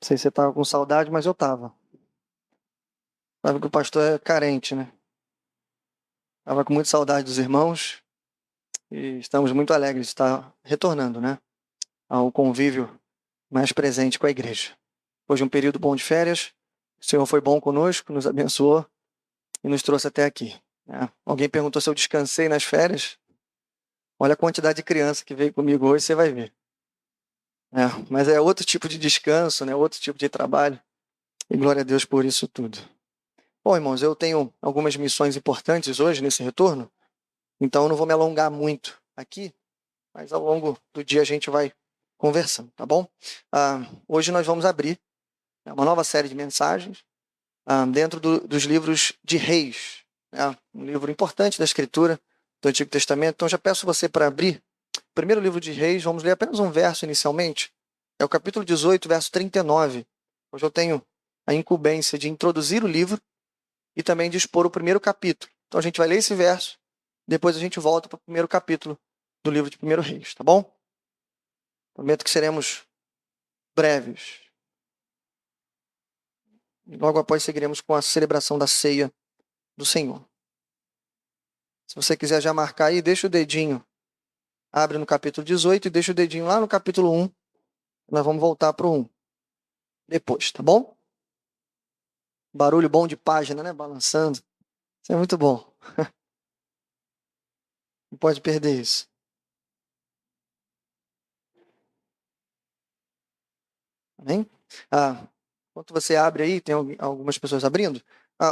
Não sei se você estava com saudade, mas eu estava. Sabe que o pastor é carente, né? Estava com muita saudade dos irmãos e estamos muito alegres de estar retornando, né? Ao convívio mais presente com a igreja. Depois de um período bom de férias, o Senhor foi bom conosco, nos abençoou e nos trouxe até aqui, né? Alguém perguntou se eu descansei nas férias. Olha a quantidade de criança que veio comigo hoje, você vai ver. Mas é outro tipo de descanso, né? Outro tipo de trabalho. E glória a Deus por isso tudo. Bom, irmãos, eu tenho algumas missões importantes hoje nesse retorno, então eu não vou me alongar muito aqui, mas ao longo do dia a gente vai conversando, tá bom? Hoje nós vamos abrir uma nova série de mensagens dentro dos livros de Reis, né? Um livro importante da Escritura do Antigo Testamento. Então já peço você para abrir o primeiro livro de Reis, vamos ler apenas um verso inicialmente, é o capítulo 18, verso 39. Hoje eu tenho a incumbência de introduzir o livro e também de expor o primeiro capítulo. Então a gente vai ler esse verso, depois a gente volta para o primeiro capítulo do livro de 1 Reis, tá bom? Prometo que seremos breves. E logo após seguiremos com a celebração da ceia do Senhor. Se você quiser já marcar aí, deixa o dedinho. Abre no capítulo 18 e deixa o dedinho lá no capítulo 1. Nós vamos voltar para o 1 depois, tá bom? Barulho bom de página, né? Balançando. Isso é muito bom. Não pode perder isso. Amém? Enquanto você abre aí, tem algumas pessoas abrindo.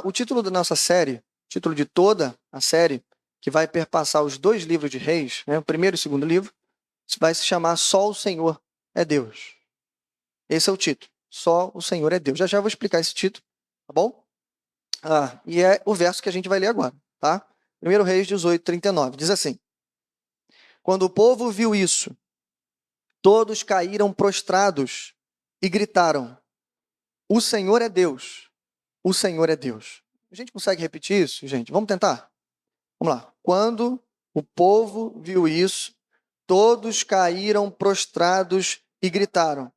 O título da nossa série, o título de toda a série, que vai perpassar os dois livros de Reis, né, o primeiro e o segundo livro, vai se chamar Só o Senhor é Deus. Esse é o título. Só o Senhor é Deus. Já já vou explicar esse título, tá bom? E é o verso que a gente vai ler agora, tá? 1 Reis 18, 39. Diz assim: Quando o povo viu isso, todos caíram prostrados e gritaram: O Senhor é Deus. O Senhor é Deus. A gente consegue repetir isso, gente? Vamos tentar? Vamos lá. Quando o povo viu isso, todos caíram prostrados e gritaram: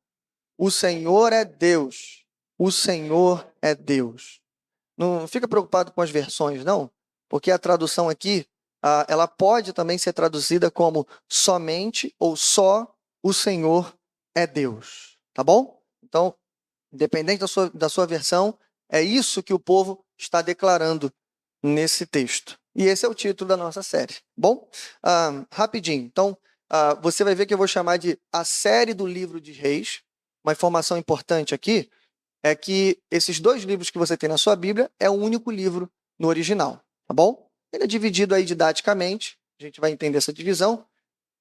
O Senhor é Deus. O Senhor é Deus. Não fica preocupado com as versões, não, porque a tradução aqui, ela pode também ser traduzida como somente ou só o Senhor é Deus. Tá bom? Então, independente da sua versão, é isso que o povo está declarando nesse texto. E esse é o título da nossa série. Bom, rapidinho. Então, você vai ver que eu vou chamar de a série do livro de Reis. Uma informação importante aqui é que esses dois livros que você tem na sua Bíblia é um único livro no original, tá bom? Ele é dividido aí didaticamente, a gente vai entender essa divisão,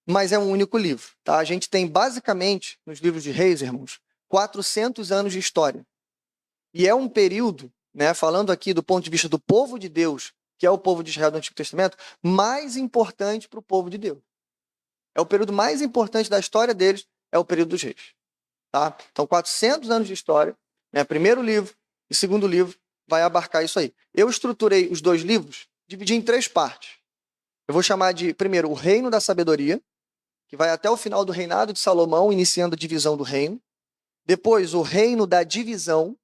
mas é um único livro, tá? A gente tem basicamente, nos livros de Reis, irmãos, 400 anos de história. E é um período, né, falando aqui do ponto de vista do povo de Deus, que é o povo de Israel do Antigo Testamento, mais importante para o povo de Deus. É o período mais importante da história deles, é o período dos reis. Tá? Então, 400 anos de história, né, primeiro livro e segundo livro, vai abarcar isso aí. Eu estruturei os dois livros, dividi em três partes. Eu vou chamar de, primeiro, o Reino da Sabedoria, que vai até o final do reinado de Salomão, iniciando a divisão do reino. Depois, o Reino da Divisão,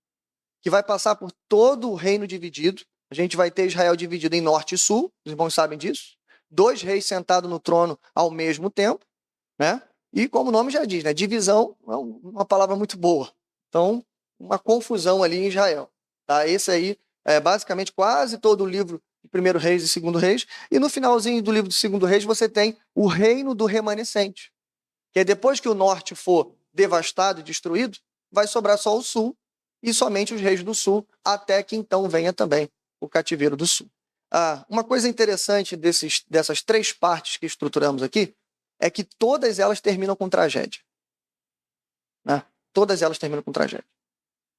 que vai passar por todo o reino dividido. A gente vai ter Israel dividido em norte e sul, os irmãos sabem disso. 2 reis sentados no trono ao mesmo tempo, né? E como o nome já diz, né? Divisão é uma palavra muito boa. Então, uma confusão ali em Israel. Tá? Esse aí é basicamente quase todo o livro de 1 Reis e 2 Reis. E no finalzinho do livro de 2 Reis você tem o reino do remanescente. Que é depois que o norte for devastado e destruído, vai sobrar só o sul e somente os reis do sul, até que então venha também o cativeiro do sul. Uma coisa interessante dessas três partes que estruturamos aqui é que todas elas terminam com tragédia. Né? Todas elas terminam com tragédia.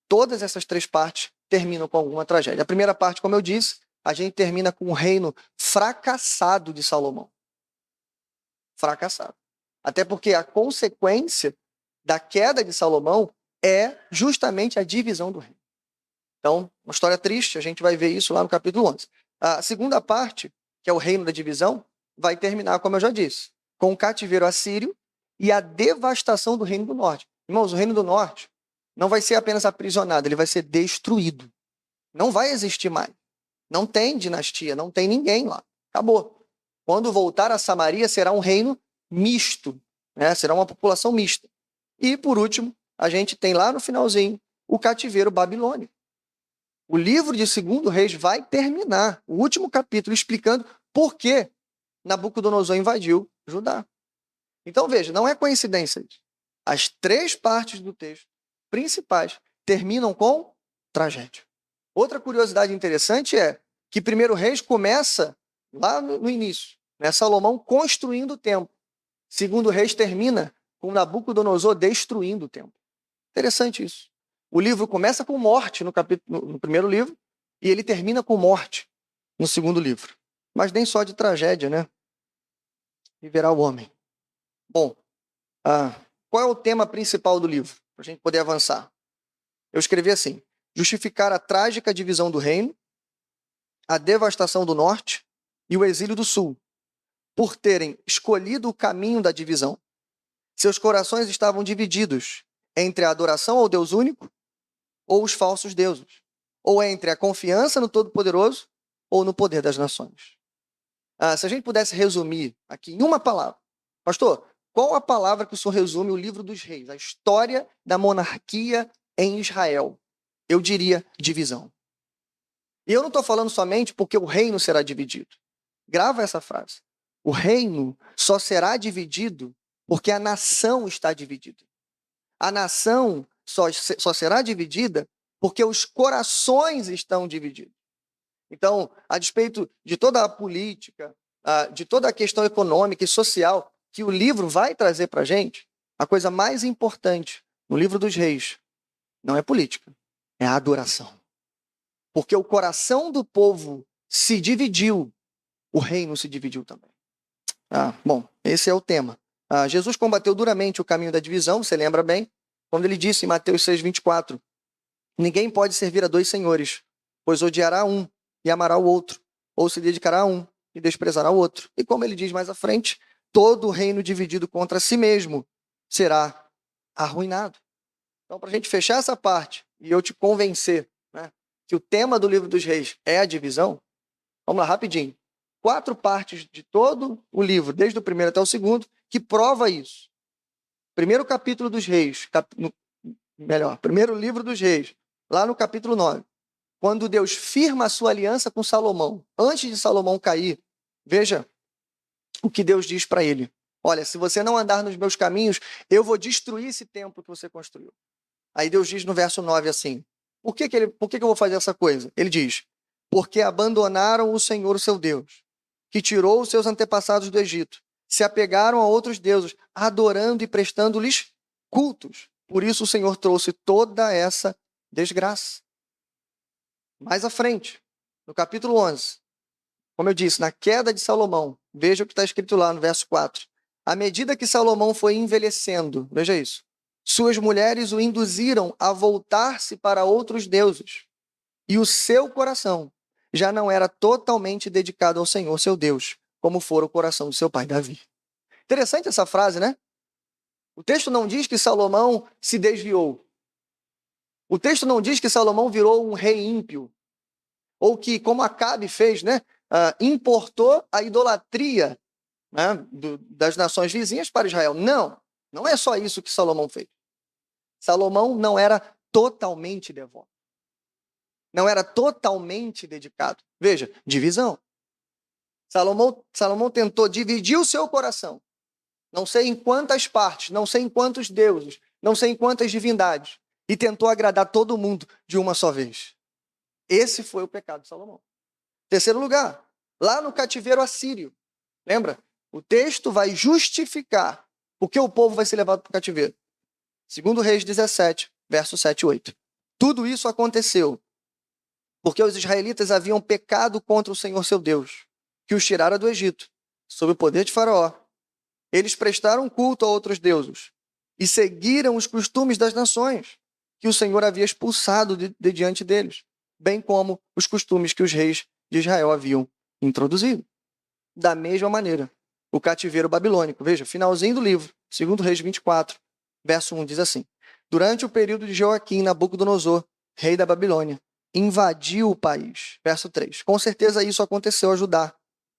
Todas essas três partes terminam com alguma tragédia. A primeira parte, como eu disse, a gente termina com o reino fracassado de Salomão. Fracassado. Até porque a consequência da queda de Salomão é justamente a divisão do reino. Então, uma história triste, a gente vai ver isso lá no capítulo 11. A segunda parte, que é o reino da divisão, vai terminar, como eu já disse, com o cativeiro assírio e a devastação do reino do norte. Irmãos, o reino do norte não vai ser apenas aprisionado, ele vai ser destruído. Não vai existir mais. Não tem dinastia, não tem ninguém lá. Acabou. Quando voltar a Samaria, será um reino misto, né? Será uma população mista. E, por último, a gente tem lá no finalzinho o cativeiro babilônico. O livro de 2 Reis vai terminar, o último capítulo, explicando por que Nabucodonosor invadiu Judá. Então, veja, não é coincidência isso. As 3 partes do texto principais terminam com tragédia. Outra curiosidade interessante é que 1 Reis começa lá no início, né? Salomão construindo o templo. 2 Reis termina com Nabucodonosor destruindo o templo. Interessante isso. O livro começa com morte no primeiro livro e ele termina com morte no segundo livro. Mas nem só de tragédia, né? Viverá o homem. Bom, qual é o tema principal do livro? Para a gente poder avançar. Eu escrevi assim: justificar a trágica divisão do reino, a devastação do norte e o exílio do sul, por terem escolhido o caminho da divisão. Seus corações estavam divididos entre a adoração ao Deus único ou os falsos deuses, ou entre a confiança no Todo-Poderoso ou no poder das nações. Se a gente pudesse resumir aqui em uma palavra, pastor, qual a palavra que o senhor resume o livro dos reis, a história da monarquia em Israel? Eu diria divisão. E eu não estou falando somente porque o reino será dividido. Grava essa frase. O reino só será dividido porque a nação está dividida. A nação só será dividida porque os corações estão divididos. Então, a despeito de toda a política, de toda a questão econômica e social que o livro vai trazer para a gente, a coisa mais importante no livro dos reis não é política, é a adoração. Porque o coração do povo se dividiu, o reino se dividiu também. Bom, esse é o tema. Jesus combateu duramente o caminho da divisão, você lembra bem, quando ele disse em Mateus 6,24, ninguém pode servir a 2 senhores, pois odiará um e amará o outro, ou se dedicará a um e desprezará o outro. E como ele diz mais à frente, todo reino dividido contra si mesmo será arruinado. Então, para a gente fechar essa parte e eu te convencer, né, que o tema do livro dos reis é a divisão, vamos lá, rapidinho. 4 partes de todo o livro, desde o primeiro até o segundo, que prova isso. Primeiro capítulo dos reis, primeiro livro dos reis, lá no capítulo 9, quando Deus firma a sua aliança com Salomão, antes de Salomão cair, veja o que Deus diz para ele. Olha, se você não andar nos meus caminhos, eu vou destruir esse templo que você construiu. Aí Deus diz no verso 9 assim, por que eu vou fazer essa coisa? Ele diz, porque abandonaram o Senhor, o seu Deus, que tirou os seus antepassados do Egito, se apegaram a outros deuses, adorando e prestando-lhes cultos. Por isso o Senhor trouxe toda essa desgraça. Mais à frente, no capítulo 11, como eu disse, na queda de Salomão, veja o que está escrito lá no verso 4. À medida que Salomão foi envelhecendo, veja isso, suas mulheres o induziram a voltar-se para outros deuses, e o seu coração já não era totalmente dedicado ao Senhor, seu Deus, como fora o coração do seu pai Davi. Interessante essa frase, né? O texto não diz que Salomão se desviou. O texto não diz que Salomão virou um rei ímpio. Ou que, como Acabe fez, né, importou a idolatria, né, das nações vizinhas para Israel. Não, não é só isso que Salomão fez. Salomão não era totalmente devoto. Não era totalmente dedicado. Veja, divisão. Salomão tentou dividir o seu coração. Não sei em quantas partes, não sei em quantos deuses, não sei em quantas divindades. E tentou agradar todo mundo de uma só vez. Esse foi o pecado de Salomão. Terceiro lugar, lá no cativeiro assírio. Lembra? O texto vai justificar por que o povo vai ser levado para o cativeiro. 2 Reis 17, verso 7 e 8. Tudo isso aconteceu porque os israelitas haviam pecado contra o Senhor seu Deus, que os tirara do Egito, sob o poder de Faraó. Eles prestaram culto a outros deuses e seguiram os costumes das nações que o Senhor havia expulsado de diante deles, bem como os costumes que os reis de Israel haviam introduzido. Da mesma maneira, o cativeiro babilônico, veja, finalzinho do livro, 2 Reis 24, verso 1 diz assim, durante o período de Joaquim, Nabucodonosor, rei da Babilônia, invadiu o país. Verso 3. Com certeza isso aconteceu a Judá,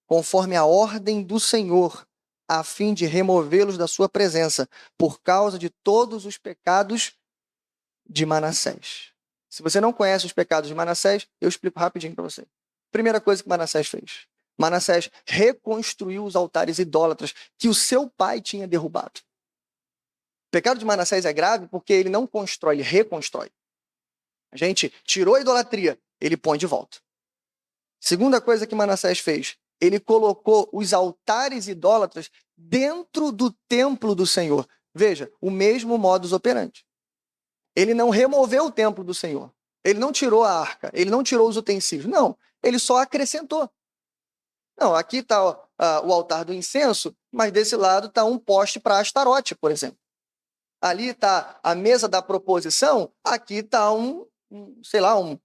conforme a ordem do Senhor, a fim de removê-los da sua presença, por causa de todos os pecados de Manassés. Se você não conhece os pecados de Manassés, eu explico rapidinho para você. Primeira coisa que Manassés fez. Manassés reconstruiu os altares idólatras que o seu pai tinha derrubado. O pecado de Manassés é grave porque ele não constrói, ele reconstrói. A gente tirou a idolatria, ele põe de volta. Segunda coisa que Manassés fez, ele colocou os altares idólatras dentro do templo do Senhor. Veja, o mesmo modus operandi. Ele não removeu o templo do Senhor. Ele não tirou a arca, ele não tirou os utensílios. Não, ele só acrescentou. Não, aqui está o altar do incenso, mas desse lado está um poste para Astarote, por exemplo. Ali está a mesa da proposição, aqui está sei lá, um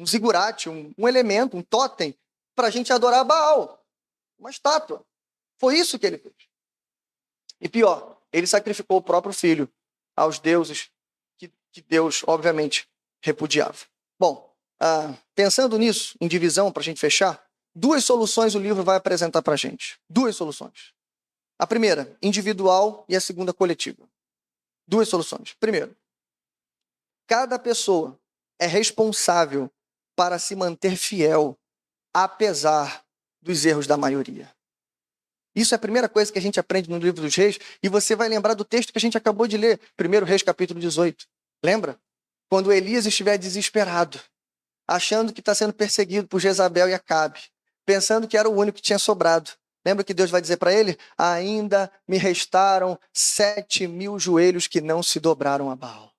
zigurate, um elemento, um totem, para a gente adorar Baal, uma estátua. Foi isso que ele fez. E pior, ele sacrificou o próprio filho aos deuses que Deus, obviamente, repudiava. Bom, pensando nisso, em divisão, para a gente fechar, duas soluções o livro vai apresentar para a gente. Duas soluções. A primeira, individual, e a segunda, coletiva. Duas soluções. Primeiro, cada pessoa é responsável para se manter fiel, apesar dos erros da maioria. Isso é a primeira coisa que a gente aprende no livro dos Reis, e você vai lembrar do texto que a gente acabou de ler, 1 Reis, capítulo 18. Lembra? Quando Elias estiver desesperado, achando que está sendo perseguido por Jezabel e Acabe, pensando que era o único que tinha sobrado. Lembra que Deus vai dizer para ele? Ainda me restaram 7.000 joelhos que não se dobraram a Baal.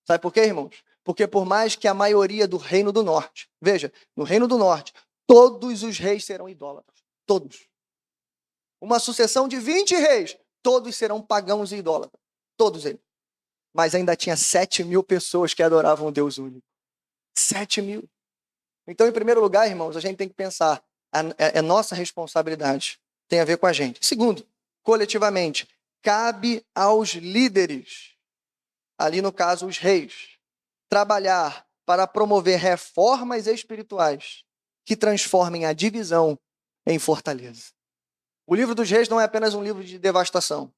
Sabe por quê, irmãos? Porque por mais que a maioria do reino do norte, veja, no reino do norte, todos os reis serão idólatras. Todos. Uma sucessão de 20 reis, todos serão pagãos e idólatras. Todos eles. Mas ainda tinha 7.000 pessoas que adoravam o Deus único. 7.000. Então, em primeiro lugar, irmãos, a gente tem que pensar, é nossa responsabilidade, tem a ver com a gente. Segundo, coletivamente, cabe aos líderes, ali no caso os reis, trabalhar para promover reformas espirituais que transformem a divisão em fortaleza. O livro dos Reis não é apenas um livro de devastação,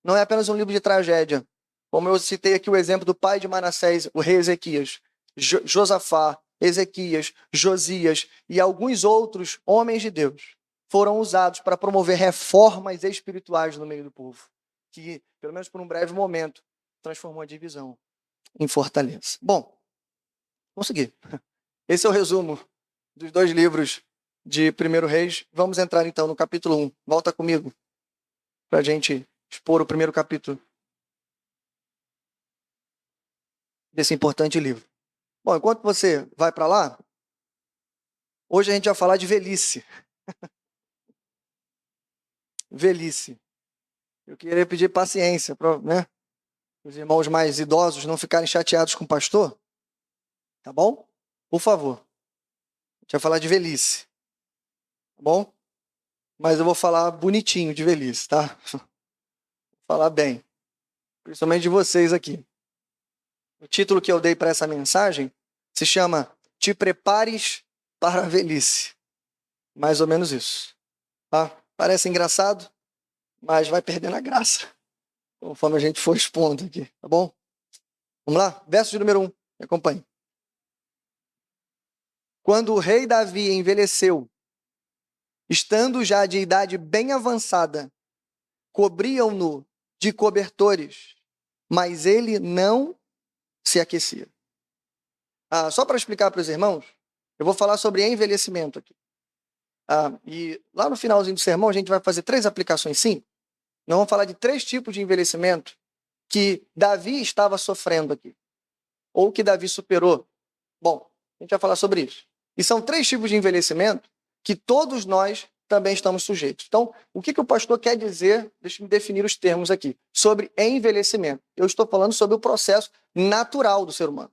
não é apenas um livro de tragédia, como eu citei aqui o exemplo do pai de Manassés, o rei Ezequias, Josafá, Ezequias, Josias e alguns outros homens de Deus foram usados para promover reformas espirituais no meio do povo, que, pelo menos por um breve momento, transformou a divisão em fortaleza. Bom, vamos seguir. Esse é o resumo dos dois livros de 1 Reis. Vamos entrar então no capítulo 1. Volta comigo para a gente expor o primeiro capítulo desse importante livro. Bom, enquanto você vai para lá, hoje a gente vai falar de velhice. Velhice. Eu queria pedir paciência para, os irmãos mais idosos não ficarem chateados com o pastor. Tá bom? Por favor. A gente vai falar de velhice. Tá bom? Mas eu vou falar bonitinho de velhice, tá? Vou falar bem. Principalmente de vocês aqui. O título que eu dei para essa mensagem se chama Te Prepares para a Velhice. Mais ou menos isso. Tá? Parece engraçado, mas vai perdendo a graça conforme a gente for expondo aqui, tá bom? Vamos lá? Verso de número 1. Me acompanhe. Quando o rei Davi envelheceu, estando já de idade bem avançada, cobriam-no de cobertores, mas ele não se aquecia. Só para explicar para os irmãos, eu vou falar sobre envelhecimento aqui. E lá no finalzinho do sermão a gente vai fazer 3 aplicações simples. Nós vamos falar de 3 tipos de envelhecimento que Davi estava sofrendo aqui, ou que Davi superou. Bom, a gente vai falar sobre isso. E são 3 tipos de envelhecimento que todos nós também estamos sujeitos. Então, o que o pastor quer dizer, deixa eu definir os termos aqui, sobre envelhecimento. Eu estou falando sobre o processo natural do ser humano,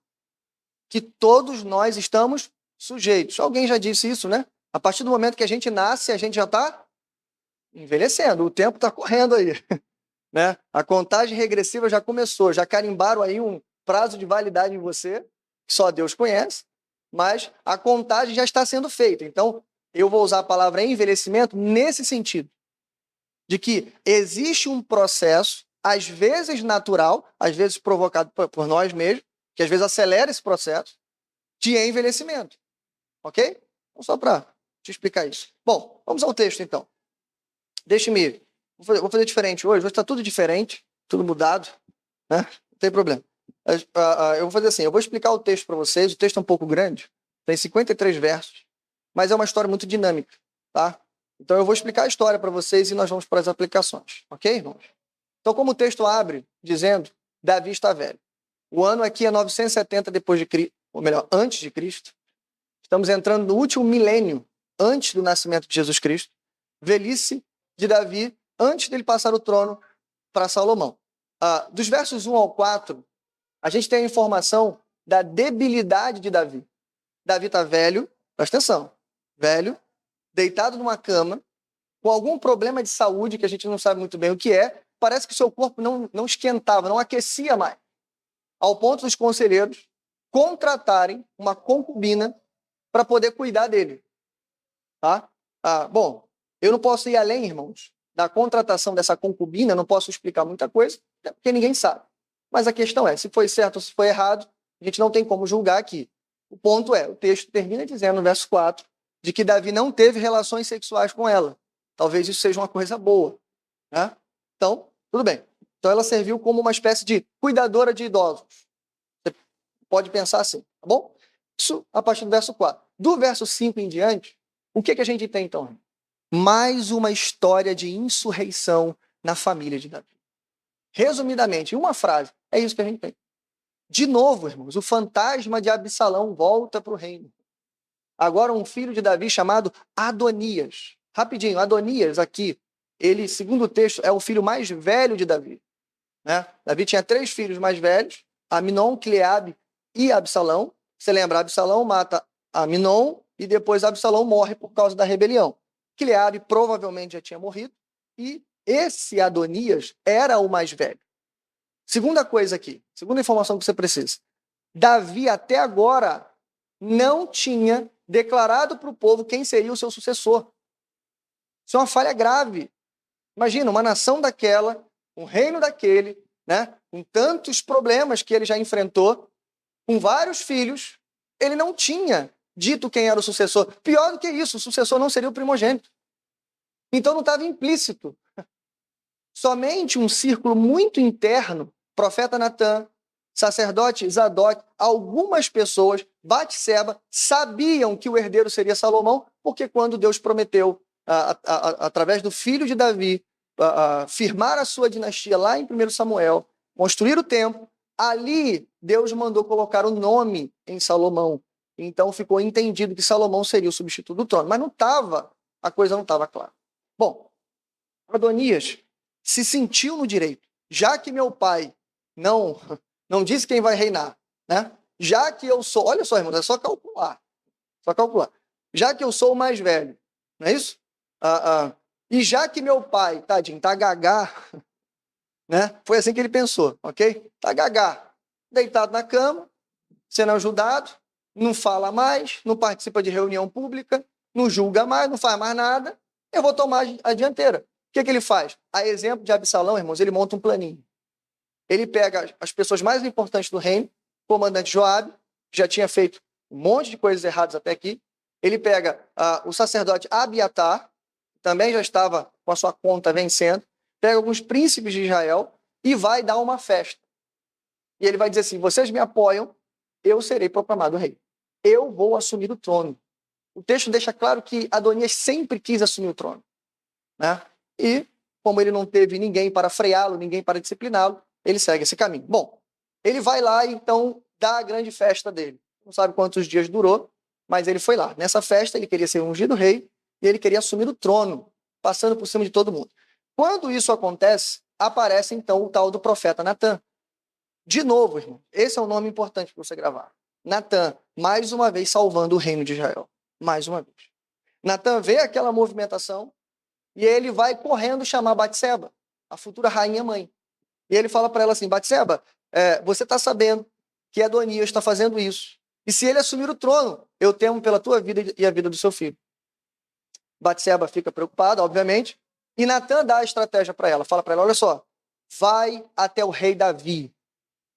que todos nós estamos sujeitos. Alguém já disse isso, né? A partir do momento que a gente nasce, a gente já está envelhecendo, o tempo está correndo aí. né? A contagem regressiva já começou, já carimbaram aí um prazo de validade em você, que só Deus conhece, mas a contagem já está sendo feita. Então, eu vou usar a palavra envelhecimento nesse sentido, de que existe um processo, às vezes natural, às vezes provocado por nós mesmos, que às vezes acelera esse processo, de envelhecimento. Ok? Então, só para te explicar isso. Bom, vamos ao texto, então. Deixe-me... Vou fazer diferente hoje está tudo diferente, tudo mudado, né? Não tem problema. Eu vou fazer assim, eu vou explicar o texto para vocês, o texto é um pouco grande, tem 53 versos, mas é uma história muito dinâmica, tá? Então eu vou explicar a história para vocês e nós vamos para as aplicações, ok, irmãos? Então, como o texto abre dizendo, Davi está velho. O ano aqui é 970 depois de Cristo, ou melhor, antes de Cristo. Estamos entrando no último milênio antes do nascimento de Jesus Cristo. Velhice de Davi antes dele passar o trono para Salomão. Dos versos 1 ao 4, a gente tem a informação da debilidade de Davi. Davi está velho, presta atenção, velho, deitado numa cama, com algum problema de saúde que a gente não sabe muito bem o que é, parece que seu corpo não esquentava, não aquecia mais, ao ponto dos conselheiros contratarem uma concubina para poder cuidar dele. Tá? Bom, eu não posso ir além, irmãos, da contratação dessa concubina, não posso explicar muita coisa, porque ninguém sabe. Mas a questão é, se foi certo ou se foi errado, a gente não tem como julgar aqui. O ponto é, o texto termina dizendo no verso 4, de que Davi não teve relações sexuais com ela. Talvez isso seja uma coisa boa. Né? Então, tudo bem. Então ela serviu como uma espécie de cuidadora de idosos. Você pode pensar assim, tá bom? Isso a partir do verso 4. Do verso 5 em diante, o que a gente tem então? Mais uma história de insurreição na família de Davi. Resumidamente, em uma frase, é isso que a gente tem. De novo, irmãos, o fantasma de Absalão volta para o reino. Agora um filho de Davi chamado Adonias. Rapidinho, Adonias aqui, ele, segundo o texto, é o filho mais velho de Davi. Né? Davi tinha 3 filhos mais velhos, Aminon, Quileabe e Absalão. Você lembra, Absalão mata Aminon e depois Absalão morre por causa da rebelião. Quileabe provavelmente já tinha morrido e esse Adonias era o mais velho. Segunda coisa aqui, segunda informação que você precisa. Davi até agora não tinha declarado para o povo quem seria o seu sucessor. Isso é uma falha grave. Imagina, uma nação daquela, um reino daquele, né, com tantos problemas que ele já enfrentou, com vários filhos, ele não tinha dito quem era o sucessor. Pior do que isso, o sucessor não seria o primogênito. Então não estava implícito. Somente um círculo muito interno, profeta Natã, sacerdote Zadok, algumas pessoas, Batseba, sabiam que o herdeiro seria Salomão, porque quando Deus prometeu, através do filho de Davi, firmar a sua dinastia lá em 1 Samuel, construir o templo, ali Deus mandou colocar o nome em Salomão. Então ficou entendido que Salomão seria o substituto do trono. Mas a coisa não estava clara. Bom, Adonias se sentiu no direito. Já que meu pai não disse quem vai reinar, né? Já que eu sou... Olha só, irmãos, é só calcular. Só calcular. Já que eu sou o mais velho, não é isso? E já que meu pai, tadinho, tá gagá, né? Foi assim que ele pensou, ok? Tá gagá, deitado na cama, sendo ajudado, não fala mais, não participa de reunião pública, não julga mais, não faz mais nada, eu vou tomar a dianteira. O que ele faz? A exemplo de Absalão, irmãos, ele monta um planinho. Ele pega as pessoas mais importantes do reino, o comandante Joabe, que já tinha feito um monte de coisas erradas até aqui. Ele pega o sacerdote Abiatar, também já estava com a sua conta vencendo, pega alguns príncipes de Israel e vai dar uma festa. E ele vai dizer assim, vocês me apoiam, eu serei proclamado rei. Eu vou assumir o trono. O texto deixa claro que Adonias sempre quis assumir o trono. Né? E, como ele não teve ninguém para freá-lo, ninguém para discipliná-lo, ele segue esse caminho. Bom, ele vai lá e então dá a grande festa dele. Não sabe quantos dias durou, mas ele foi lá. Nessa festa ele queria ser ungido rei e ele queria assumir o trono, passando por cima de todo mundo. Quando isso acontece, aparece então o tal do profeta Natã. De novo, irmão, esse é um nome importante para você gravar. Natã, mais uma vez salvando o reino de Israel. Mais uma vez. Natã vê aquela movimentação e ele vai correndo chamar Batseba. a futura rainha mãe. E ele fala para ela assim, Batseba, você está sabendo que Adonias está fazendo isso. E se ele assumir o trono, eu temo pela tua vida e a vida do seu filho. Batseba fica preocupada, obviamente, e Natan dá a estratégia para ela. Fala para ela, olha só, vai até o rei Davi,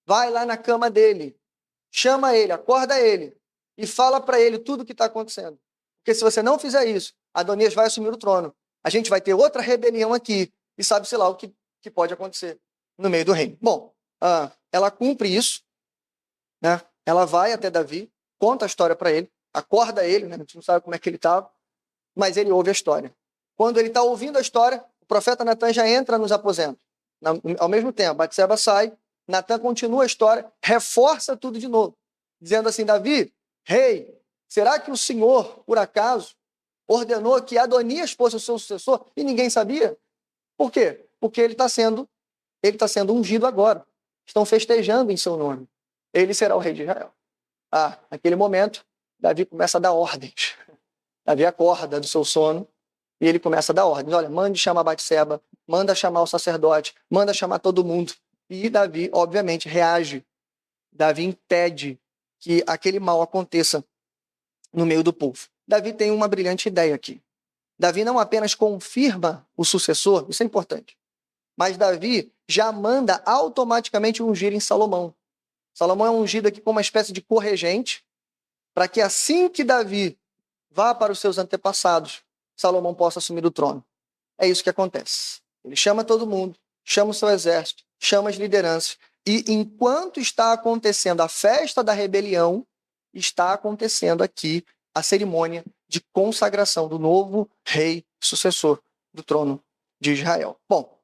vai lá na cama dele, chama ele, acorda ele e fala para ele tudo o que está acontecendo. Porque se você não fizer isso, Adonias vai assumir o trono. A gente vai ter outra rebelião aqui e sabe-se lá o que pode acontecer no meio do reino. Bom, ela cumpre isso, né? Ela vai até Davi, conta a história para ele, acorda ele, né? A gente não sabe como é que ele estava, mas ele ouve a história. Quando ele está ouvindo a história, o profeta Natan já entra nos aposentos. Ao mesmo tempo, Batseba sai, Natan continua a história, reforça tudo de novo, dizendo assim, Davi, rei, será que o Senhor, por acaso, ordenou que Adonias fosse o seu sucessor e ninguém sabia? Por quê? Porque ele está sendo ungido agora. Estão festejando em seu nome. Ele será o rei de Israel. Naquele momento, Davi começa a dar ordens. Davi acorda do seu sono e ele começa a dar ordens. Olha, mande chamar Batseba, manda chamar o sacerdote, manda chamar todo mundo. E Davi, obviamente, reage. Davi impede que aquele mal aconteça no meio do povo. Davi tem uma brilhante ideia aqui. Davi não apenas confirma o sucessor, isso é importante, mas Davi já manda automaticamente ungir em Salomão. Salomão é ungido aqui como uma espécie de corregente, para que assim que Davi vá para os seus antepassados, Salomão possa assumir o trono. É isso que acontece. Ele chama todo mundo, chama o seu exército, chama as lideranças, e enquanto está acontecendo a festa da rebelião, está acontecendo aqui a cerimônia de consagração do novo rei sucessor do trono de Israel. Bom,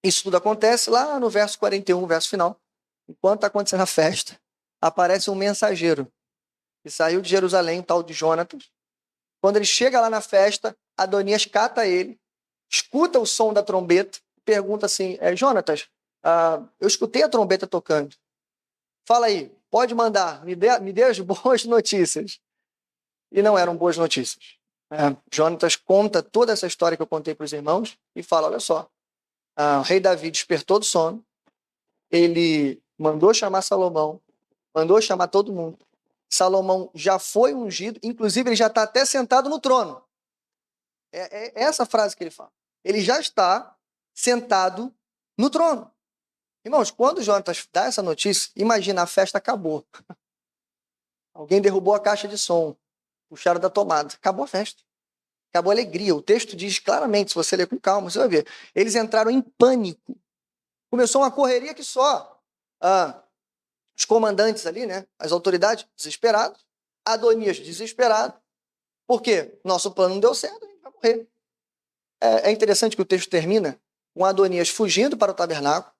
isso tudo acontece lá no verso 41, verso final. Enquanto está acontecendo a festa, aparece um mensageiro que saiu de Jerusalém, o tal de Jonatas. Quando ele chega lá na festa, Adonias cata ele, escuta o som da trombeta, pergunta assim, Jonatas, eu escutei a trombeta tocando. Fala aí, pode mandar, me dê as boas notícias. E não eram boas notícias. Jonatas conta toda essa história que eu contei para os irmãos e fala, olha só, o rei Davi despertou do sono, ele mandou chamar Salomão, mandou chamar todo mundo. Salomão já foi ungido, inclusive ele já está até sentado no trono. É essa frase que ele fala. Ele já está sentado no trono. Irmãos, quando Jonatas dá essa notícia, imagina, a festa acabou. Alguém derrubou a caixa de som, puxaram da tomada, acabou a festa. Acabou a alegria. O texto diz claramente, se você ler com calma, você vai ver. Eles entraram em pânico. Começou uma correria que só. Os comandantes ali, né? As autoridades, desesperados. Adonias, desesperado. Por quê? Nosso plano não deu certo, a gente vai morrer. É interessante que o texto termina com Adonias fugindo para o tabernáculo.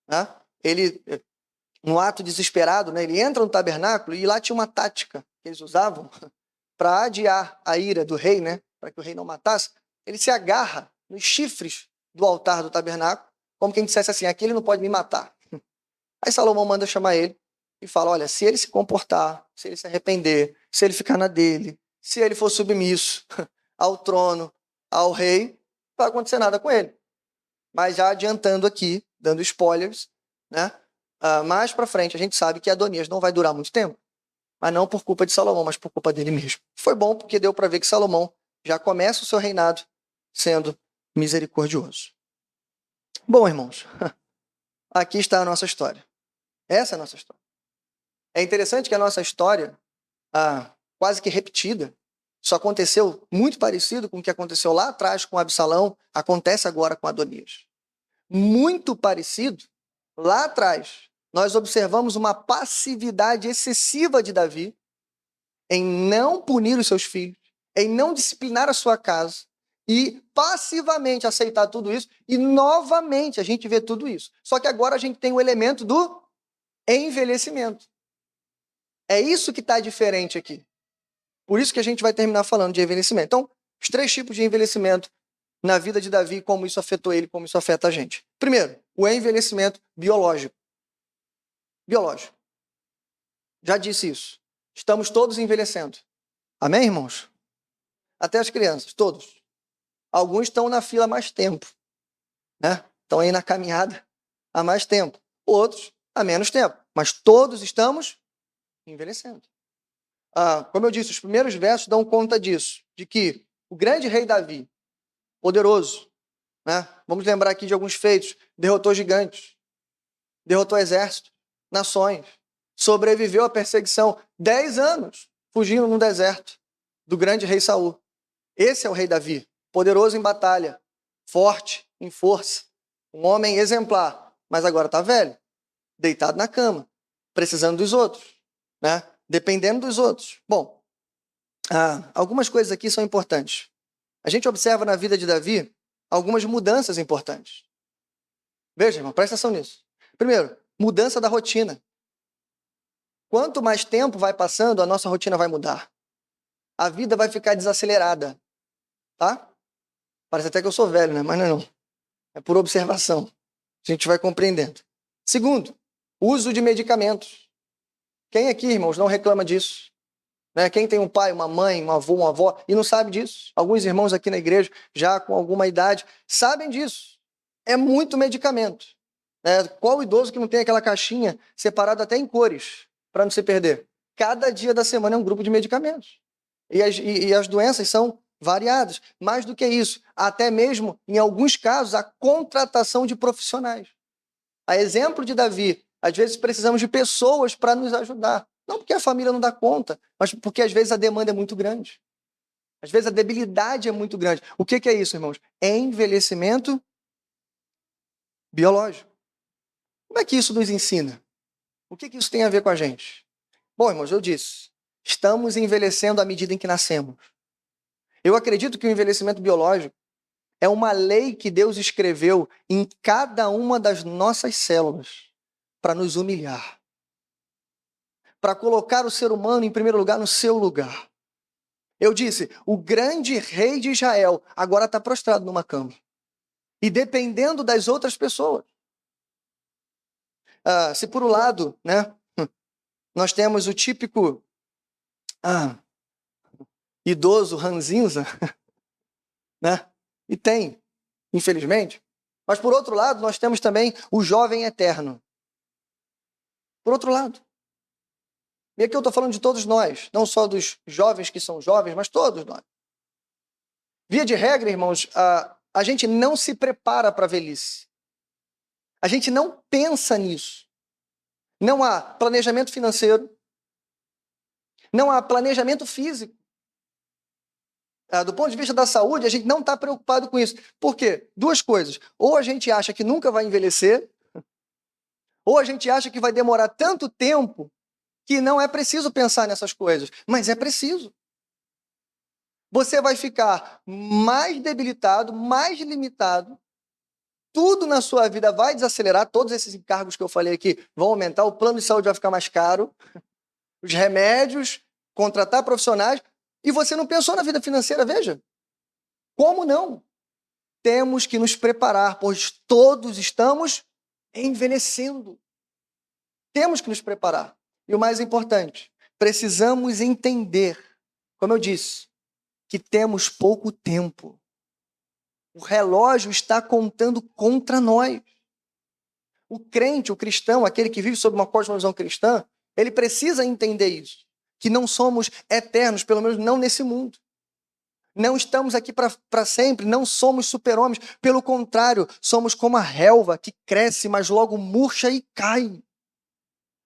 Né? Ele, no ato desesperado, né? Ele entra no tabernáculo e lá tinha uma tática que eles usavam para adiar a ira do rei, né? Para que o rei não matasse. Ele se agarra nos chifres do altar do tabernáculo, como quem dissesse assim, aqui ele não pode me matar. Aí Salomão manda chamar ele e fala, olha, se ele se comportar, se ele se arrepender, se ele ficar na dele, se ele for submisso ao trono, ao rei, não vai acontecer nada com ele. Mas já adiantando aqui, dando spoilers, né? Mais para frente a gente sabe que Adonias não vai durar muito tempo, mas não por culpa de Salomão, mas por culpa dele mesmo. Foi bom porque deu para ver que Salomão já começa o seu reinado sendo misericordioso. Bom, irmãos, aqui está a nossa história. Essa é a nossa história. É interessante que a nossa história, quase que repetida, isso aconteceu muito parecido com o que aconteceu lá atrás com Absalão, acontece agora com Adonias. Muito parecido, lá atrás, nós observamos uma passividade excessiva de Davi em não punir os seus filhos, em não disciplinar a sua casa e passivamente aceitar tudo isso, e novamente a gente vê tudo isso. Só que agora a gente tem o elemento do envelhecimento. É isso que está diferente aqui. Por isso que a gente vai terminar falando de envelhecimento. Então, os 3 tipos de envelhecimento na vida de Davi, como isso afetou ele, como isso afeta a gente. Primeiro, o envelhecimento biológico. Biológico. Já disse isso. Estamos todos envelhecendo. Amém, irmãos? Até as crianças, todos. Alguns estão na fila há mais tempo, né? estão aí na caminhada há mais tempo. Outros há menos tempo. Mas todos estamos envelhecendo. Como eu disse, os primeiros versos dão conta disso, de que o grande rei Davi, poderoso, né? Vamos lembrar aqui de alguns feitos, derrotou gigantes, derrotou exércitos, nações, sobreviveu à perseguição 10 anos, fugindo no deserto do grande rei Saul. Esse é o rei Davi, poderoso em batalha, forte em força, um homem exemplar, mas agora está velho, deitado na cama, precisando dos outros, né? Dependendo dos outros. Bom, algumas coisas aqui são importantes. A gente observa na vida de Davi algumas mudanças importantes. Veja, irmão, presta atenção nisso. Primeiro, mudança da rotina. Quanto mais tempo vai passando, a nossa rotina vai mudar. A vida vai ficar desacelerada, tá? Parece até que eu sou velho, né? Mas não é não. É por observação. A gente vai compreendendo. Segundo, uso de medicamentos. Quem aqui, irmãos, não reclama disso? Né? Quem tem um pai, uma mãe, um avô, uma avó e não sabe disso? Alguns irmãos aqui na igreja, já com alguma idade, sabem disso. É muito medicamento. Qual idoso que não tem aquela caixinha separada até em cores, para não se perder? Cada dia da semana é um grupo de medicamentos. E as doenças são variadas. Mais do que isso, até mesmo, em alguns casos, a contratação de profissionais. A exemplo de Davi, às vezes precisamos de pessoas para nos ajudar. Não porque a família não dá conta, mas porque às vezes a demanda é muito grande. Às vezes a debilidade é muito grande. O que é isso, irmãos? É envelhecimento biológico. Como é que isso nos ensina? O que isso tem a ver com a gente? Bom, irmãos, eu disse, estamos envelhecendo à medida em que nascemos. Eu acredito que o envelhecimento biológico é uma lei que Deus escreveu em cada uma das nossas células para nos humilhar, para colocar o ser humano em primeiro lugar no seu lugar. Eu disse, o grande rei de Israel agora está prostrado numa cama e dependendo das outras pessoas. Se por um lado, né, nós temos o típico idoso ranzinza, né? E tem, infelizmente. Mas por outro lado, nós temos também o jovem eterno. Por outro lado. E aqui eu estou falando de todos nós, não só dos jovens que são jovens, mas todos nós. Via de regra, irmãos, a gente não se prepara para a velhice. A gente não pensa nisso. Não há planejamento financeiro. Não há planejamento físico. Do ponto de vista da saúde, a gente não está preocupado com isso. Por quê? Duas coisas. Ou a gente acha que nunca vai envelhecer, ou a gente acha que vai demorar tanto tempo que não é preciso pensar nessas coisas. Mas é preciso. Você vai ficar mais debilitado, mais limitado. Tudo na sua vida vai desacelerar. Todos esses encargos que eu falei aqui vão aumentar. O plano de saúde vai ficar mais caro. Os remédios, contratar profissionais. E você não pensou na vida financeira, veja. Como não? Temos que nos preparar, pois todos estamos envelhecendo. Temos que nos preparar. E o mais importante, precisamos entender, como eu disse, que temos pouco tempo. O relógio está contando contra nós. O crente, o cristão, aquele que vive sob uma cosmovisão cristã, ele precisa entender isso. Que não somos eternos, pelo menos não nesse mundo. Não estamos aqui para sempre, não somos super-homens. Pelo contrário, somos como a relva que cresce, mas logo murcha e cai.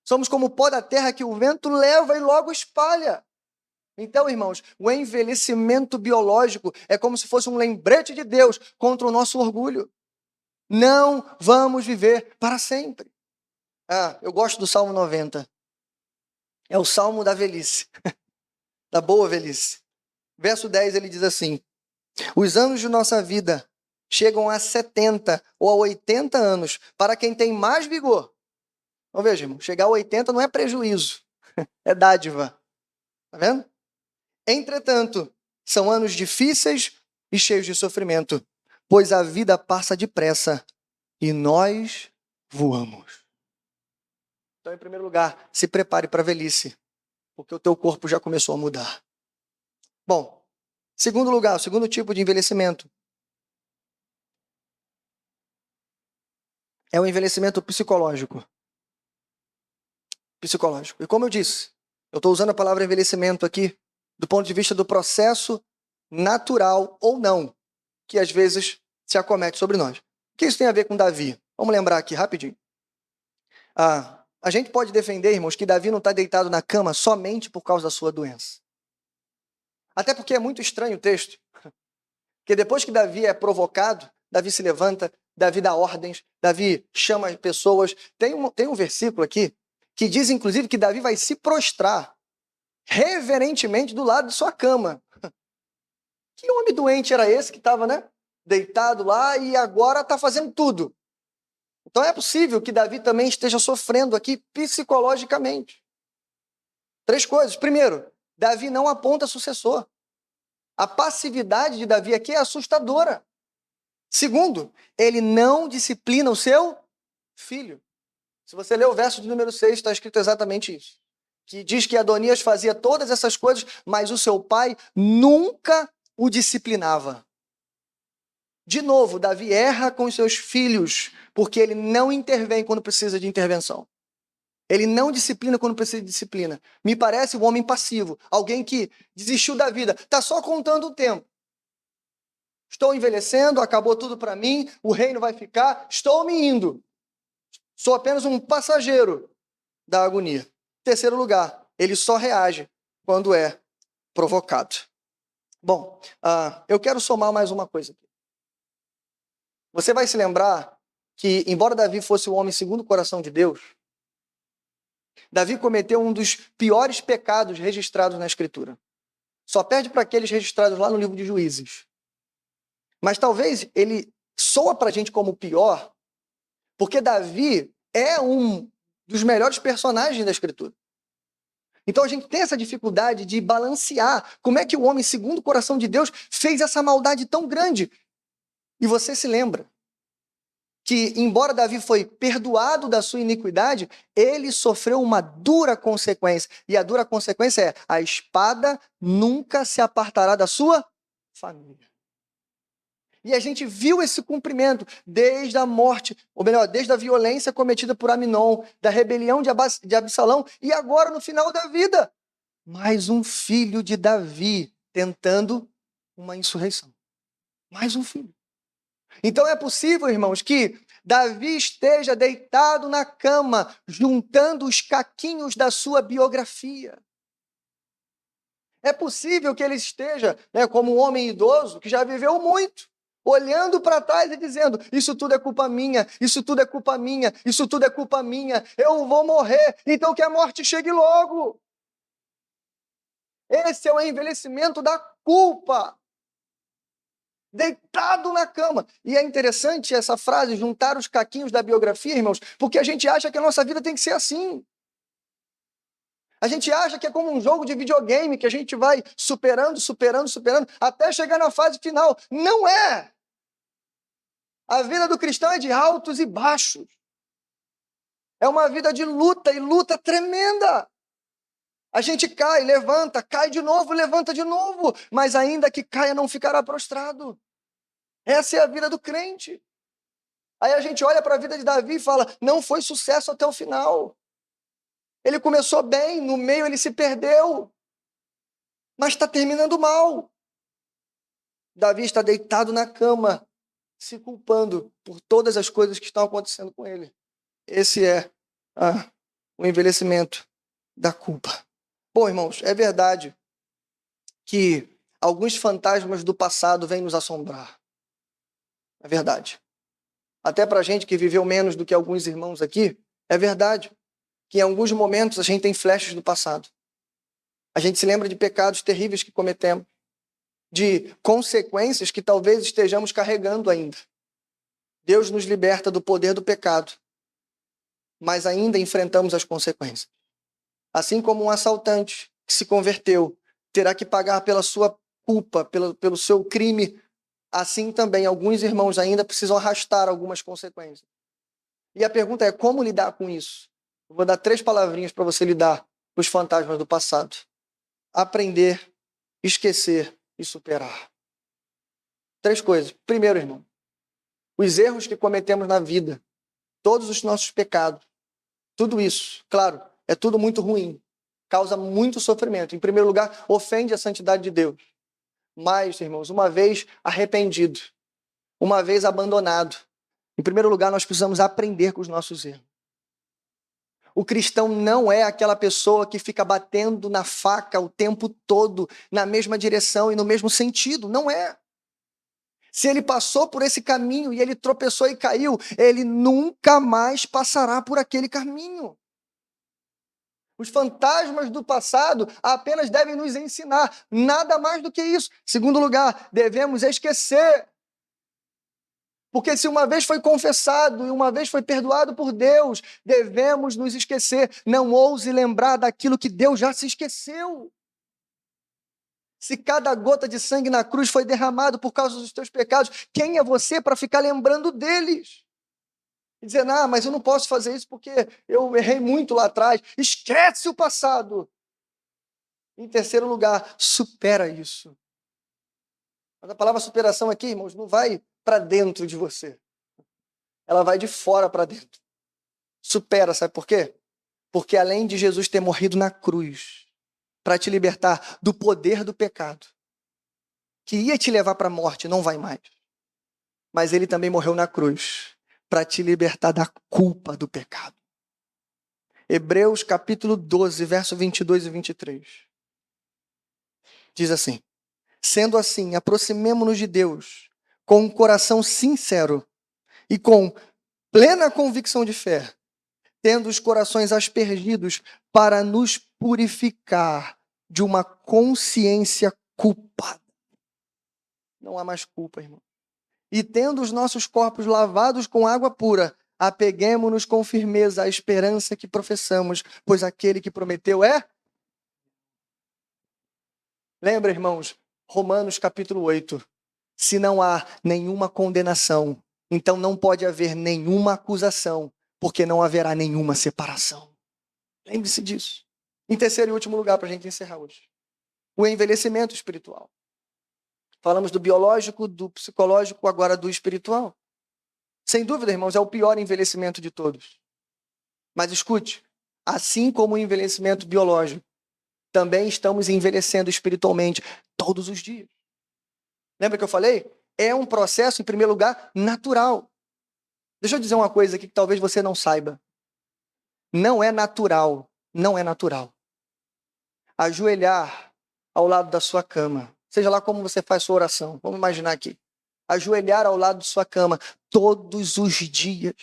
Somos como o pó da terra que o vento leva e logo espalha. Então, irmãos, o envelhecimento biológico é como se fosse um lembrete de Deus contra o nosso orgulho. Não vamos viver para sempre. Eu gosto do Salmo 90. É o Salmo da velhice, da boa velhice. Verso 10, ele diz assim: os anos de nossa vida chegam a 70 ou a 80 anos para quem tem mais vigor. Então veja, irmão, chegar a 80 não é prejuízo, é dádiva. Tá vendo? Entretanto, são anos difíceis e cheios de sofrimento, pois a vida passa depressa e nós voamos. Então, em primeiro lugar, se prepare para a velhice, porque o teu corpo já começou a mudar. Bom, segundo lugar, o segundo tipo de envelhecimento é o envelhecimento psicológico. Psicológico. E como eu disse, eu estou usando a palavra envelhecimento aqui do ponto de vista do processo natural ou não, que às vezes se acomete sobre nós. O que isso tem a ver com Davi? Vamos lembrar aqui rapidinho. A gente pode defender, irmãos, que Davi não está deitado na cama somente por causa da sua doença. Até porque é muito estranho o texto. Porque depois que Davi é provocado, Davi se levanta, Davi dá ordens, Davi chama as pessoas. Tem um versículo aqui que diz, inclusive, que Davi vai se prostrar reverentemente do lado de sua cama. Que homem doente era esse que estava, né, deitado lá e agora está fazendo tudo? Então é possível que Davi também esteja sofrendo aqui psicologicamente. 3 coisas. Primeiro, Davi não aponta sucessor. A passividade de Davi aqui é assustadora. Segundo, ele não disciplina o seu filho. Se você ler o verso de número 6, está escrito exatamente isso. Que diz que Adonias fazia todas essas coisas, mas o seu pai nunca o disciplinava. De novo, Davi erra com os seus filhos, porque ele não intervém quando precisa de intervenção. Ele não disciplina quando precisa de disciplina. Me parece um homem passivo, alguém que desistiu da vida, está só contando o tempo. Estou envelhecendo, acabou tudo para mim, o reino vai ficar, estou me indo. Sou apenas um passageiro da agonia. Terceiro lugar, ele só reage quando é provocado. Bom, eu quero somar mais uma coisa aqui. Você vai se lembrar que, embora Davi fosse o homem segundo o coração de Deus, Davi cometeu um dos piores pecados registrados na Escritura. Só perde para aqueles registrados lá no livro de Juízes. Mas talvez ele soa para a gente como pior, porque Davi é um dos melhores personagens da Escritura. Então a gente tem essa dificuldade de balancear como é que o homem segundo o coração de Deus fez essa maldade tão grande. E você se lembra que, embora Davi foi perdoado da sua iniquidade, ele sofreu uma dura consequência. E a dura consequência é: a espada nunca se apartará da sua família. E a gente viu esse cumprimento desde a morte, ou melhor, desde a violência cometida por Aminon, da rebelião de Absalão, e agora no final da vida. Mais um filho de Davi tentando uma insurreição. Mais um filho. Então é possível, irmãos, que Davi esteja deitado na cama, juntando os caquinhos da sua biografia. É possível que ele esteja, como um homem idoso que já viveu muito, olhando para trás e dizendo: isso tudo é culpa minha, isso tudo é culpa minha, isso tudo é culpa minha, eu vou morrer, então que a morte chegue logo. Esse é o envelhecimento da culpa. Deitado na cama. E é interessante essa frase, juntar os caquinhos da biografia, irmãos, porque a gente acha que a nossa vida tem que ser assim. A gente acha que é como um jogo de videogame, que a gente vai superando, até chegar na fase final. Não é! A vida do cristão é de altos e baixos. É uma vida de luta, e luta tremenda. A gente cai, levanta, cai de novo, levanta de novo, mas ainda que caia, não ficará prostrado. Essa é a vida do crente. Aí a gente olha para a vida de Davi e fala: não foi sucesso até o final. Ele começou bem, no meio ele se perdeu, mas está terminando mal. Davi está deitado na cama, se culpando por todas as coisas que estão acontecendo com ele. Esse é o envelhecimento da culpa. Bom, irmãos, é verdade que alguns fantasmas do passado vêm nos assombrar. É verdade. Até para a gente que viveu menos do que alguns irmãos aqui, é verdade que em alguns momentos a gente tem flashes do passado. A gente se lembra de pecados terríveis que cometemos, de consequências que talvez estejamos carregando ainda. Deus nos liberta do poder do pecado, mas ainda enfrentamos as consequências. Assim como um assaltante que se converteu terá que pagar pela sua culpa, pelo seu crime, assim também alguns irmãos ainda precisam arrastar algumas consequências. E a pergunta é: como lidar com isso? Eu vou dar 3 palavrinhas para você lidar com os fantasmas do passado: aprender, esquecer e superar. 3 coisas. Primeiro, irmão, os erros que cometemos na vida todos os nossos pecados, tudo isso, claro, é tudo muito ruim, causa muito sofrimento. Em primeiro lugar, ofende a santidade de Deus. Mas, irmãos, uma vez arrependido, uma vez abandonado, em primeiro lugar, nós precisamos aprender com os nossos erros. O cristão não é aquela pessoa que fica batendo na faca o tempo todo, na mesma direção e no mesmo sentido. Não é. Se ele passou por esse caminho e ele tropeçou e caiu, ele nunca mais passará por aquele caminho. Os fantasmas do passado apenas devem nos ensinar, nada mais do que isso. Segundo lugar, devemos esquecer. Porque se uma vez foi confessado e uma vez foi perdoado por Deus, devemos nos esquecer. Não ouse lembrar daquilo que Deus já se esqueceu. Se cada gota de sangue na cruz foi derramado por causa dos teus pecados, quem é você para ficar lembrando deles? E dizendo, mas eu não posso fazer isso porque eu errei muito lá atrás. Esquece o passado. Em terceiro lugar, supera isso. Mas a palavra superação aqui, irmãos, não vai para dentro de você. Ela vai de fora para dentro. Supera, sabe por quê? Porque além de Jesus ter morrido na cruz para te libertar do poder do pecado, que ia te levar para a morte, não vai mais. Mas ele também morreu na cruz para te libertar da culpa do pecado. Hebreus capítulo 12, verso 22 e 23. Diz assim: sendo assim, aproximemo-nos de Deus com um coração sincero e com plena convicção de fé, tendo os corações aspergidos para nos purificar de uma consciência culpada. Não há mais culpa, irmão. E tendo os nossos corpos lavados com água pura, apeguemo-nos com firmeza à esperança que professamos, pois aquele que prometeu é... Lembra, irmãos, Romanos capítulo 8. Se não há nenhuma condenação, então não pode haver nenhuma acusação, porque não haverá nenhuma separação. Lembre-se disso. Em terceiro e último lugar, para a gente encerrar hoje, o envelhecimento espiritual. Falamos do biológico, do psicológico, agora do espiritual. Sem dúvida, irmãos, é o pior envelhecimento de todos. Mas escute, assim como o envelhecimento biológico, também estamos envelhecendo espiritualmente todos os dias. Lembra que eu falei? É um processo, em primeiro lugar, natural. Deixa eu dizer uma coisa aqui que talvez você não saiba. Não é natural, não é natural ajoelhar ao lado da sua cama, seja lá como você faz sua oração, vamos imaginar aqui, ajoelhar ao lado de sua cama todos os dias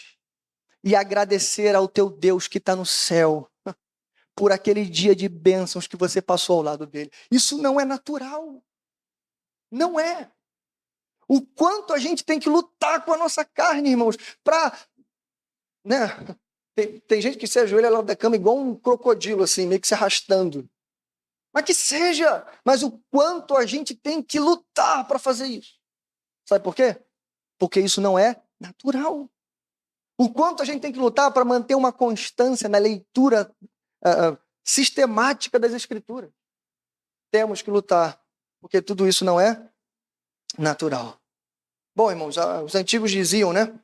e agradecer ao teu Deus que está no céu por aquele dia de bênçãos que você passou ao lado dele. Isso não é natural. Não é. O quanto a gente tem que lutar com a nossa carne, irmãos, para... Né? Tem gente que se ajoelha ao lado da cama igual um crocodilo, assim, meio que se arrastando. Mas que seja, mas o quanto a gente tem que lutar para fazer isso. Sabe por quê? Porque isso não é natural. O quanto a gente tem que lutar para manter uma constância na leitura sistemática das Escrituras. Temos que lutar, porque tudo isso não é natural. Bom, irmãos, os antigos diziam, né?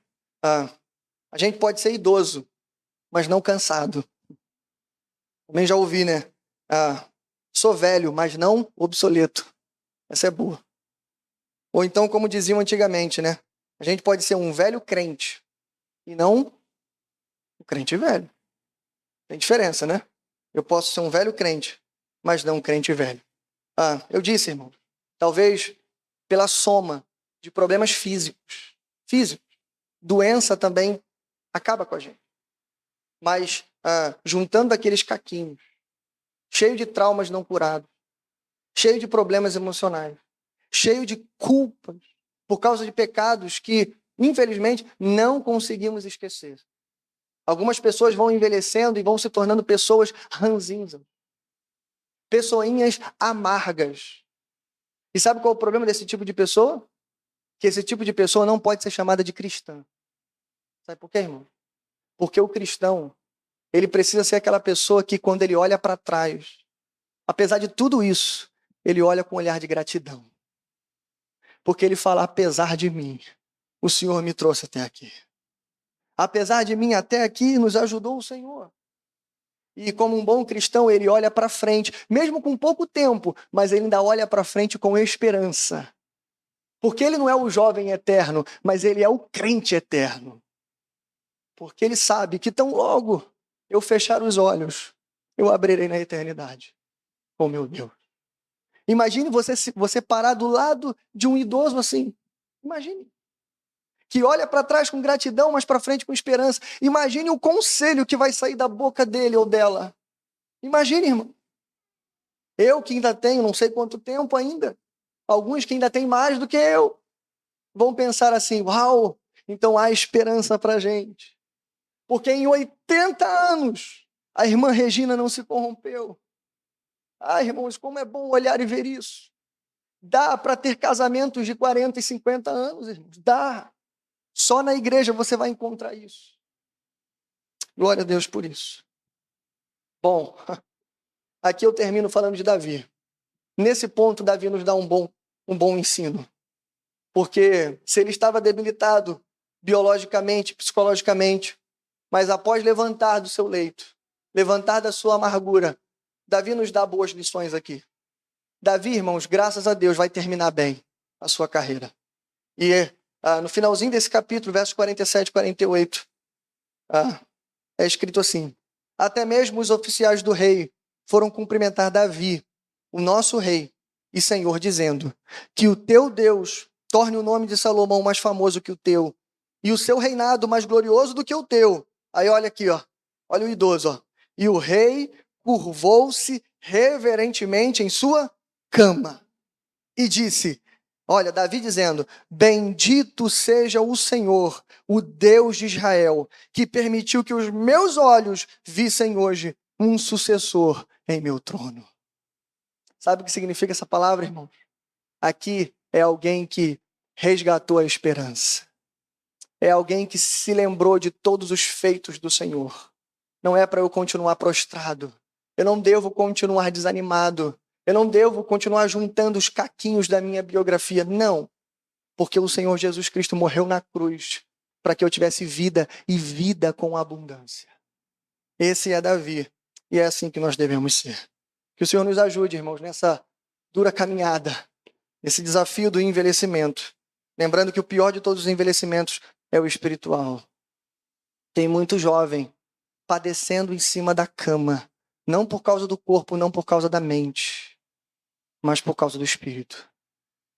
A gente pode ser idoso, mas não cansado. Também já ouvi, né? Sou velho, mas não obsoleto. Essa é boa. Ou então, como diziam antigamente, né? A gente pode ser um velho crente e não um crente velho. Tem diferença, né? Eu posso ser um velho crente, mas não um crente velho. Eu disse, irmão, talvez pela soma de problemas físicos, doença também acaba com a gente. Mas juntando aqueles caquinhos, cheio de traumas não curados, cheio de problemas emocionais, cheio de culpas por causa de pecados que, infelizmente, não conseguimos esquecer. Algumas pessoas vão envelhecendo e vão se tornando pessoas ranzinhas, pessoinhas amargas. E sabe qual é o problema desse tipo de pessoa? Que esse tipo de pessoa não pode ser chamada de cristã. Sabe por quê, irmão? Porque o cristão, ele precisa ser aquela pessoa que, quando ele olha para trás, apesar de tudo isso, ele olha com um olhar de gratidão. Porque ele fala, apesar de mim, o Senhor me trouxe até aqui. Apesar de mim, até aqui nos ajudou o Senhor. E como um bom cristão, ele olha para frente, mesmo com pouco tempo, mas ele ainda olha para frente com esperança. Porque ele não é o jovem eterno, mas ele é o crente eterno. Porque ele sabe que tão logo eu fechar os olhos, eu abrirei na eternidade com meu Deus. Imagine você parar do lado de um idoso assim. Imagine. Que olha para trás com gratidão, mas para frente com esperança. Imagine o conselho que vai sair da boca dele ou dela. Imagine, irmão. Eu que ainda tenho não sei quanto tempo ainda, alguns que ainda têm mais do que eu, vão pensar assim, uau, então há esperança para a gente. Porque em 80 anos, a irmã Regina não se corrompeu. Ah, irmãos, como é bom olhar e ver isso. Dá para ter casamentos de 40 e 50 anos, irmãos. Dá. Só na igreja você vai encontrar isso. Glória a Deus por isso. Bom, aqui eu termino falando de Davi. Nesse ponto, Davi nos dá um bom ensino. Porque se ele estava debilitado biologicamente, psicologicamente, mas após levantar do seu leito, levantar da sua amargura, Davi nos dá boas lições aqui. Davi, irmãos, graças a Deus, vai terminar bem a sua carreira. E no finalzinho desse capítulo, versos 47 e 48, é escrito assim: até mesmo os oficiais do rei foram cumprimentar Davi, o nosso rei e senhor, dizendo: que o teu Deus torne o nome de Salomão mais famoso que o teu, e o seu reinado mais glorioso do que o teu. Aí olha aqui, ó, olha o idoso, ó. E o rei curvou-se reverentemente em sua cama e disse, olha, Davi dizendo: bendito seja o Senhor, o Deus de Israel, que permitiu que os meus olhos vissem hoje um sucessor em meu trono. Sabe o que significa essa palavra, irmãos? Aqui é alguém que resgatou a esperança. É alguém que se lembrou de todos os feitos do Senhor. Não é para eu continuar prostrado. Eu não devo continuar desanimado. Eu não devo continuar juntando os caquinhos da minha biografia. Não. Porque o Senhor Jesus Cristo morreu na cruz para que eu tivesse vida e vida com abundância. Esse é Davi. E é assim que nós devemos ser. Que o Senhor nos ajude, irmãos, nessa dura caminhada, nesse desafio do envelhecimento. Lembrando que o pior de todos os envelhecimentos é o espiritual. Tem muito jovem padecendo em cima da cama, não por causa do corpo, não por causa da mente, mas por causa do espírito.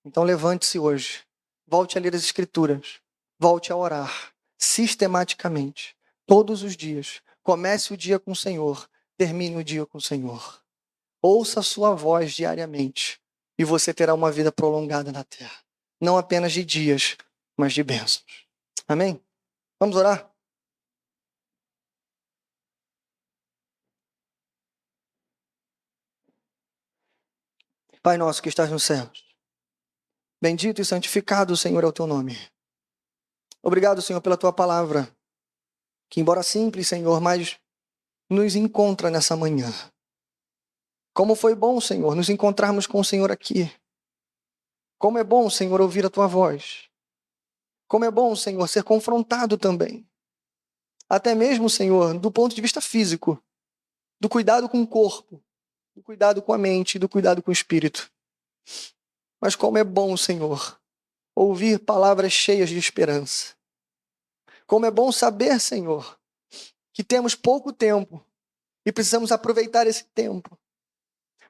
Então levante-se hoje, volte a ler as Escrituras, volte a orar, sistematicamente, todos os dias. Comece o dia com o Senhor, termine o dia com o Senhor. Ouça a sua voz diariamente e você terá uma vida prolongada na terra. Não apenas de dias, mas de bênçãos. Amém? Vamos orar? Pai nosso que estás nos céus, bendito e santificado, Senhor, é o teu nome. Obrigado, Senhor, pela tua palavra, que embora simples, Senhor, mas nos encontra nessa manhã. Como foi bom, Senhor, nos encontrarmos com o Senhor aqui. Como é bom, Senhor, ouvir a tua voz. Como é bom, Senhor, ser confrontado também. Até mesmo, Senhor, do ponto de vista físico, do cuidado com o corpo, do cuidado com a mente, do cuidado com o espírito. Mas como é bom, Senhor, ouvir palavras cheias de esperança. Como é bom saber, Senhor, que temos pouco tempo e precisamos aproveitar esse tempo.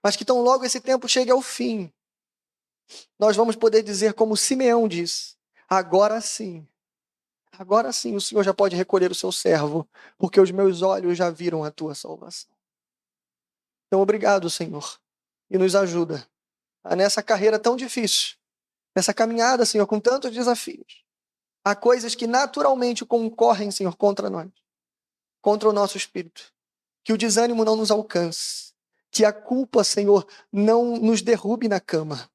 Mas que tão logo esse tempo chegue ao fim, nós vamos poder dizer como Simeão diz: agora sim o Senhor já pode recolher o seu servo, porque os meus olhos já viram a tua salvação. Então obrigado, Senhor, e nos ajuda nessa carreira tão difícil, nessa caminhada, Senhor, com tantos desafios. Há coisas que naturalmente concorrem, Senhor, contra nós, contra o nosso espírito. Que o desânimo não nos alcance. Que a culpa, Senhor, não nos derrube na cama.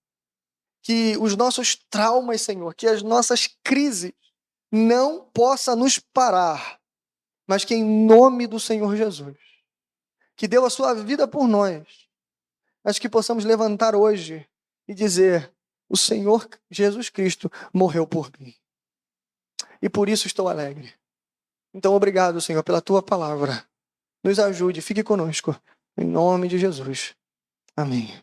Que os nossos traumas, Senhor, que as nossas crises não possam nos parar. Mas que em nome do Senhor Jesus, que deu a sua vida por nós, mas que possamos levantar hoje e dizer: o Senhor Jesus Cristo morreu por mim. E por isso estou alegre. Então, obrigado, Senhor, pela tua palavra. Nos ajude, fique conosco. Em nome de Jesus. Amém.